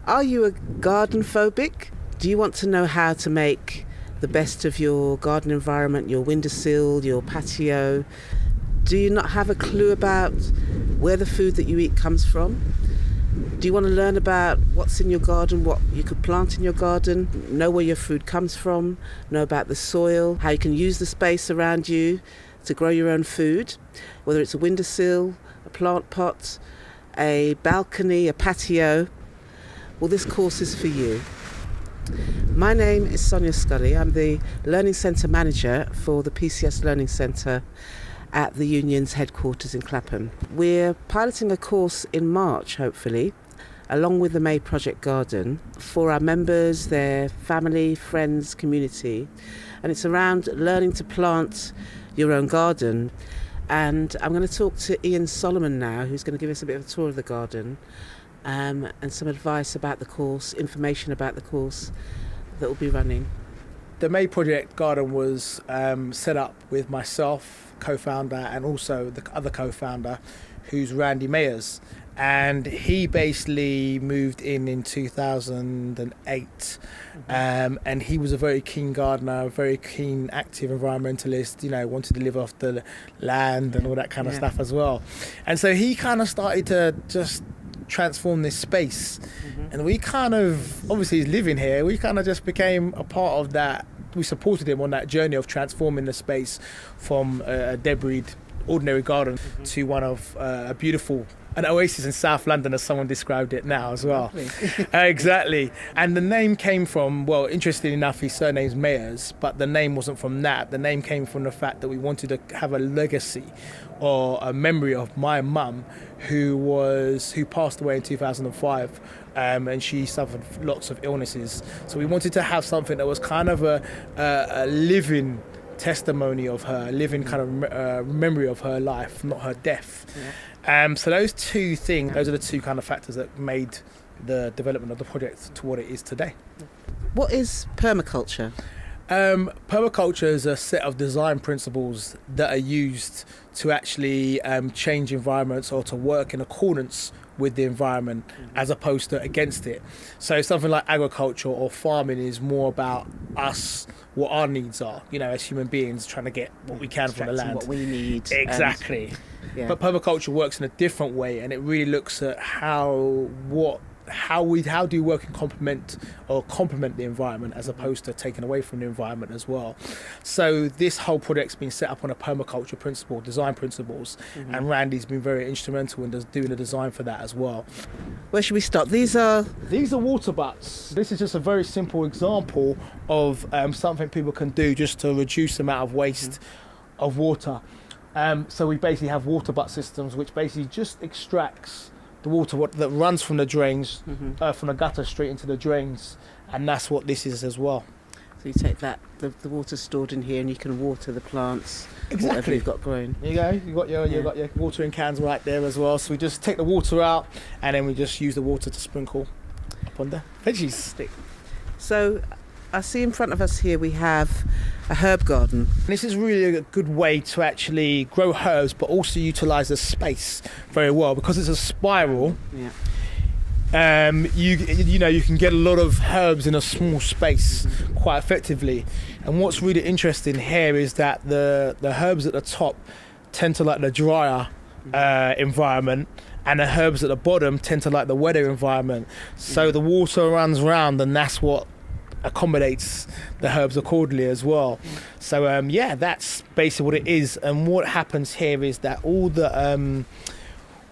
Are you a garden phobic? Do you want to know how to make the best of your garden environment, your windowsill, your patio? Do you not have a clue about where the food that you eat comes from? Do you want to learn about what's in your garden, what you could plant in your garden, know where your food comes from, know about the soil, how you can use the space around you to grow your own food, whether it's a windowsill, a plant pot, a balcony, a patio? Well, this course is for you. My name is Sonia Scully. I'm the Learning Centre Manager for the PCS Learning Centre at the Union's headquarters in Clapham. We're piloting a course in March, hopefully, along with the May Project Garden, for our members, their family, friends, community. And it's around learning to plant your own garden. And I'm going to talk to Ian Solomon now, who's going to give us a bit of a tour of the garden, and some advice about the course, information about the course that will be running. The May Project Garden was set up with myself, co-founder, and also the other co-founder, who's Randy Mayers. And he basically moved in 2008. And he was a very keen gardener, a very keen, active environmentalist, wanted to live off the land and all that kind of stuff as well. And so he kind of started to just transform this space. And we kind of, obviously he's living here, we kind of just became a part of that. We supported him on that journey of transforming the space from a debris, ordinary garden to one of a beautiful, an oasis in South London, as someone described it now as well. Exactly. And the name came from, well, interestingly enough, his surname's Mayers, but the name wasn't from that. The name came from the fact that we wanted to have a legacy or a memory of my mum, who passed away in 2005, and she suffered lots of illnesses. So we wanted to have something that was kind of a living testimony of her, a living kind of memory of her life, not her death. So those two things, those are the two kind of factors that made the development of the project to what it is today. What is permaculture? Permaculture is a set of design principles that are used to actually change environments or to work in accordance with the environment as opposed to against it. So something like agriculture or farming is more about us, what our needs are, as human beings, trying to get what we can from the land. What we need. Exactly. But permaculture works in a different way, and it really looks at how do you work and complement the environment as opposed to taking away from the environment as well. So this whole project's been set up on a permaculture principle, design principles, and Randy's been very instrumental in doing the design for that as well. Where should we start? These are water butts. This is just a very simple example of something people can do just to reduce the amount of waste of water. So we basically have water butt systems, which basically just extracts the water that runs from the drains, from the gutter straight into the drains, and that's what this is as well. So you take that, the water stored in here, and you can water the plants, whatever you've got growing. There you go. You've got your watering cans right there as well. So we just take the water out, and then we just use the water to sprinkle upon the veggies. So I see in front of us here we have a herb garden. This is really a good way to actually grow herbs, but also utilise the space very well because it's a spiral. You can get a lot of herbs in a small space quite effectively. And what's really interesting here is that the herbs at the top tend to like the drier environment, and the herbs at the bottom tend to like the wetter environment. So the water runs around, and that's what accommodates the herbs accordingly as well. So that's basically what it is. And what happens here is that all the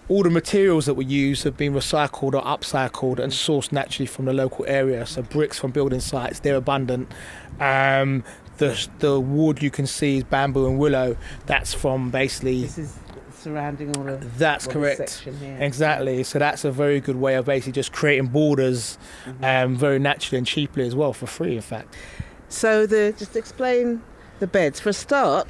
materials that we use have been recycled or upcycled and sourced naturally from the local area. So bricks from building sites, they're abundant. The wood you can see is bamboo and willow. That's from basically... This is surrounding all of that's correct. Section here. Exactly. So that's a very good way of basically just creating borders very naturally and cheaply as well, for free in fact. So just explain the beds. For a start,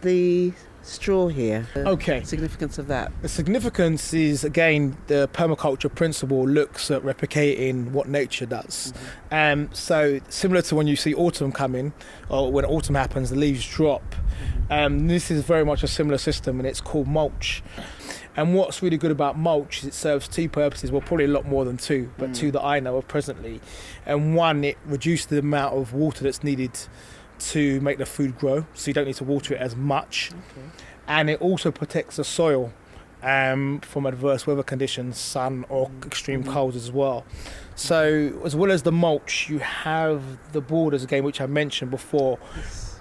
the straw here. Okay. The significance of that. The significance is, again, the permaculture principle looks at replicating what nature does. So similar to when you see autumn coming, or when autumn happens, the leaves drop. This is very much a similar system, and it's called mulch. And what's really good about mulch is it serves two purposes, well, probably a lot more than two, but two that I know of presently. And one, it reduces the amount of water that's needed to make the food grow, so you don't need to water it as much. Okay. And it also protects the soil from adverse weather conditions, sun or extreme colds as well. So as well as the mulch, you have the borders again, which I mentioned before.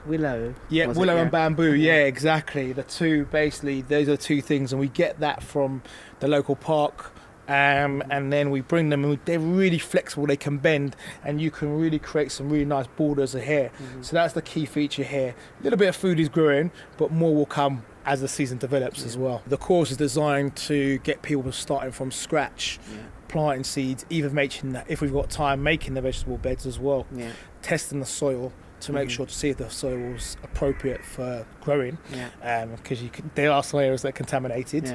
Willow. Yeah, willow and bamboo. Yeah, exactly. The two, basically, those are two things, and we get that from the local park. And then we bring them, and they're really flexible. They can bend, and you can really create some really nice borders here. So that's the key feature here. A little bit of food is growing, but more will come as the season develops as well. The course is designed to get people starting from scratch, planting seeds, even making, if we've got time, making the vegetable beds as well, testing the soil to make sure to see if the soil's appropriate for growing, because there are some areas that are contaminated,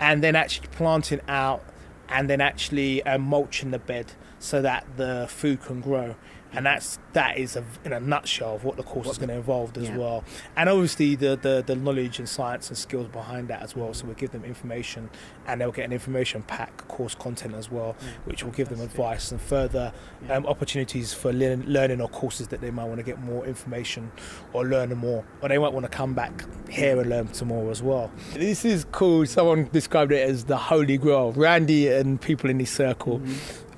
and then actually planting out, and then actually mulching the bed so that the food can grow. And that is in a nutshell of what the course is going to involve as well. And obviously the knowledge and science and skills behind that as well. So we give them information, and they'll get an information pack, course content as well, which will give them advice and further opportunities for learning or courses that they might want to get more information or learn more, or they might want to come back here and learn some more as well. This is cool. Someone described it as the Holy Grail. Randy and people in this circle,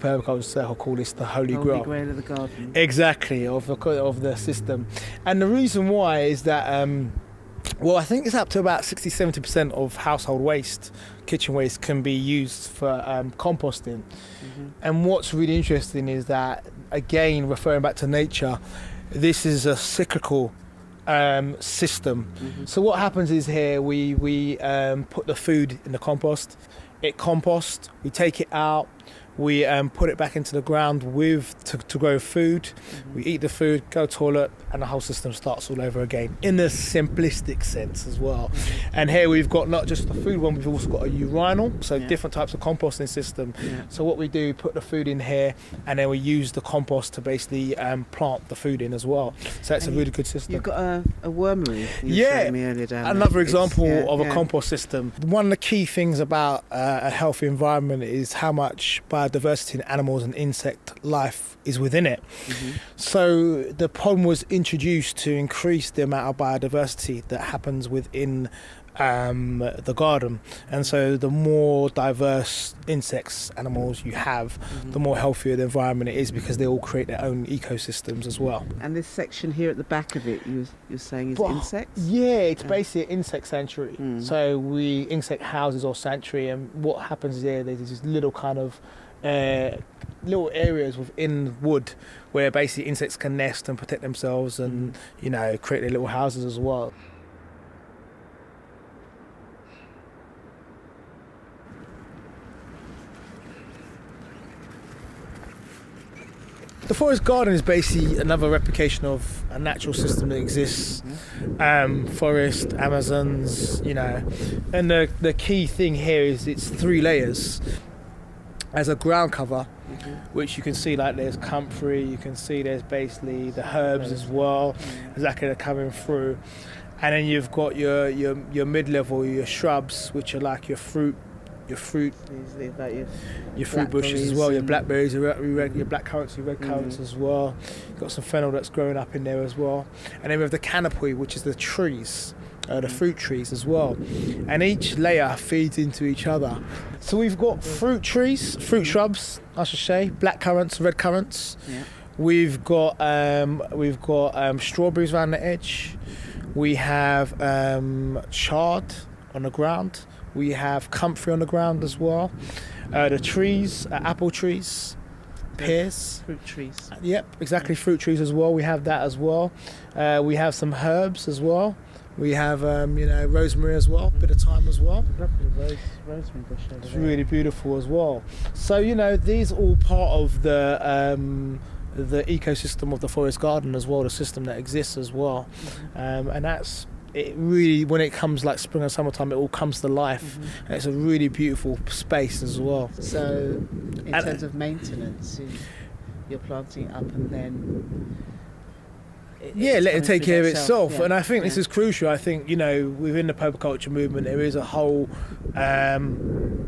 permaculture circle, call this the Holy Grail. Holy Grail of the garden. Exactly, of the system. And the reason why is that, well, I think it's up to about 60-70% of household waste, kitchen waste, can be used for composting. And what's really interesting is that, again, referring back to nature, this is a cyclical system. So what happens is here we put the food in the compost, it composts, we take it out, we put it back into the ground to grow food. We eat the food, go toilet, and the whole system starts all over again, in a simplistic sense as well. And here we've got not just the food one, we've also got a urinal, so different types of composting system. So what we do, put the food in here, and then we use the compost to basically plant the food in as well. So that's a really good system. You've got a wormery you showed me earlier down another there. example of a compost system. One of the key things about a healthy environment is how much biodiversity in animals and insect life is within it. So the pond was introduced to increase the amount of biodiversity that happens within the garden, and so the more diverse insects, animals you have, the more healthier the environment it is, because they all create their own ecosystems as well. And this section here at the back of it, you're saying is insects? Yeah, it's basically an insect sanctuary. So insect houses or sanctuary, and what happens there, there's these little kind of little areas within wood where basically insects can nest and protect themselves, and create their little houses as well. The forest garden is basically another replication of a natural system that exists. Forest, Amazons, and the key thing here is it's 3 layers. As a ground cover, which you can see, like there's comfrey, you can see there's basically the herbs as well, exactly, they're coming through. And then you've got your mid-level, your shrubs, which are like your fruit fruit bushes as well, your blackberries, your black currants, your red currants as well. You've got some fennel that's growing up in there as well. And then we have the canopy, which is the trees, the fruit trees as well. And each layer feeds into each other. So we've got fruit shrubs, I should say, black currants, red currants. We've got strawberries around the edge. We have chard on the ground. We have comfrey on the ground as well. The trees, apple trees, pears. Fruit trees. Yep, exactly, fruit trees as well. We have that as well. We have some herbs as well. We have, rosemary as well, bit of thyme as well. Lovely rosemary bush over there. It's really beautiful as well. So, these are all part of the ecosystem of the forest garden as well, the system that exists as well. And that's it really, when it comes like spring and summertime, it all comes to life. And it's a really beautiful space as well. So, in terms of maintenance, you're planting it up, and then let it take care of itself. Yeah. And I think this Yeah. is crucial. I think, within the permaculture movement, there is a whole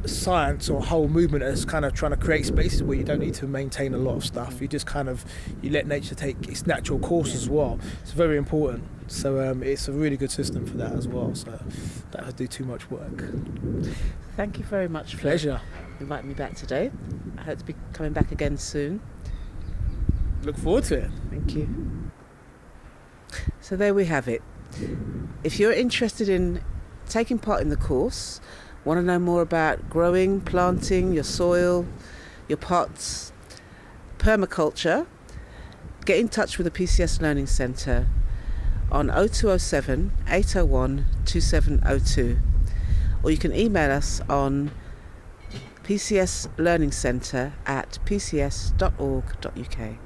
science or whole movement that's kind of trying to create spaces where you don't need to maintain a lot of stuff. You just you let nature take its natural course as well. It's very important. So it's a really good system for that as well. So that would do too much work. Thank you very much. Pleasure. For inviting me back today. I hope to be coming back again soon. Look forward to it. Thank you. So there we have it. If you're interested in taking part in the course, want to know more about growing, planting, your soil, your pots, permaculture, get in touch with the PCS Learning Centre on 0207 801 2702, or you can email us on pcslearningcentre@pcs.org.uk.